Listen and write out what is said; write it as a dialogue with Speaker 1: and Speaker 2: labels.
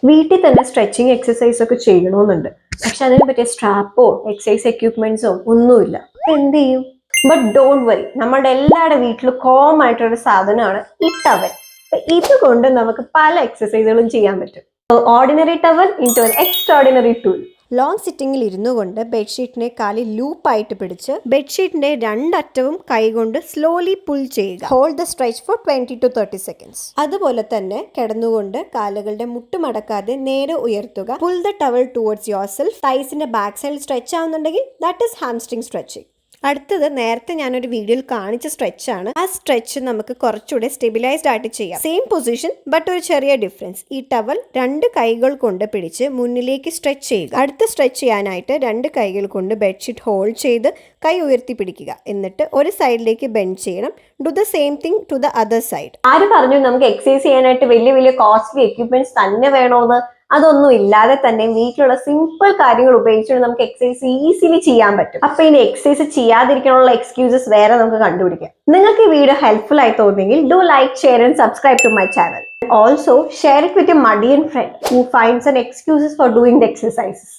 Speaker 1: വീട്ടിൽ തന്നെ stretching exercise ഒക്കെ ചെയ്യണമെന്നുണ്ട്. പക്ഷെ അതിന് പറ്റിയ സ്ട്രാപ്പോ എക്സസൈസ് എക്യുപ്മെന്റ്സോ ഒന്നുമില്ല. എന്ത് ചെയ്യും? ബട്ട് ഡോണ്ട് വറി, നമ്മുടെ എല്ലാവരുടെ വീട്ടിലും കോമൺ ആയിട്ടൊരു സാധനമാണ് ഈ ടവൽ. ഇതുകൊണ്ട് നമുക്ക് പല എക്സസൈസുകളും ചെയ്യാൻ പറ്റും. Ordinary towel into an extraordinary tool.
Speaker 2: Long സിറ്റിംഗിൽ ഇരുന്നു കൊണ്ട് ബെഡ്ഷീറ്റിനെ കാലിൽ ലൂപ്പായിട്ട് പിടിച്ച് ബെഡ്ഷീറ്റിന്റെ രണ്ടറ്റവും കൈകൊണ്ട് സ്ലോലി പുൾ ചെയ്യുക. Hold the stretch for 20 to 30 seconds. അതുപോലെ തന്നെ കിടന്നുകൊണ്ട് കാലുകളുടെ മുട്ടുമടക്കാതെ നേരെ ഉയർത്തുക. Pull the towel towards yourself. തൈസിന്റെ ബാക്ക് സൈഡിൽ സ്ട്രെച്ച് ആവുന്നുണ്ടെങ്കിൽ ദാറ്റ് ഈസ് ഹാംസ്ട്രിങ് സ്ട്രെച്ചിങ്. അടുത്തത് നേരത്തെ ഞാനൊരു വീഡിയോയിൽ കാണിച്ച സ്ട്രെച്ച് ആണ്. ആ സ്ട്രെച്ച് നമുക്ക് കുറച്ചുകൂടെ സ്റ്റെബിലൈസ്ഡ് ആയിട്ട് ചെയ്യാം. സെയിം പൊസിഷൻ ബട്ട് ഒരു ചെറിയ ഡിഫറൻസ്. ഈ ടവൽ രണ്ട് കൈകൾ കൊണ്ട് പിടിച്ച് മുന്നിലേക്ക് സ്ട്രെച്ച് ചെയ്യുക. അടുത്ത സ്ട്രെച്ച് ചെയ്യാനായിട്ട് രണ്ട് കൈകൾ കൊണ്ട് ബെഡ്ഷീറ്റ് ഹോൾഡ് ചെയ്ത് കൈ ഉയർത്തി പിടിക്കുക. എന്നിട്ട് ഒരു സൈഡിലേക്ക് ബെൻഡ് ചെയ്യണം. Do the same thing to the other side.
Speaker 1: ആര് പറഞ്ഞു നമുക്ക് എക്സസൈസ് ചെയ്യാനായിട്ട് വലിയ വലിയ കോസ്റ്റ്ലി എക്യുപ്മെന്റ്സ് തന്നെ വേണോന്ന്? അതൊന്നും ഇല്ലാതെ തന്നെ വീട്ടിലുള്ള സിമ്പിൾ കാര്യങ്ങൾ ഉപയോഗിച്ചുകൊണ്ട് നമുക്ക് എക്സസൈസ് ഈസിലി ചെയ്യാൻ പറ്റും. അപ്പൊ ഇനി എക്സസൈസ് ചെയ്യാതിരിക്കാനുള്ള എക്സ്ക്യൂസസ് വേറെ നമുക്ക് കണ്ടുപിടിക്കാം. നിങ്ങൾക്ക് ഈ വീഡിയോ ഹെൽപ്ഫുൾ ആയി തോന്നുമെങ്കിൽ do like, share and subscribe to my channel. Also share it with your muddy friend who finds an excuses for doing the exercises.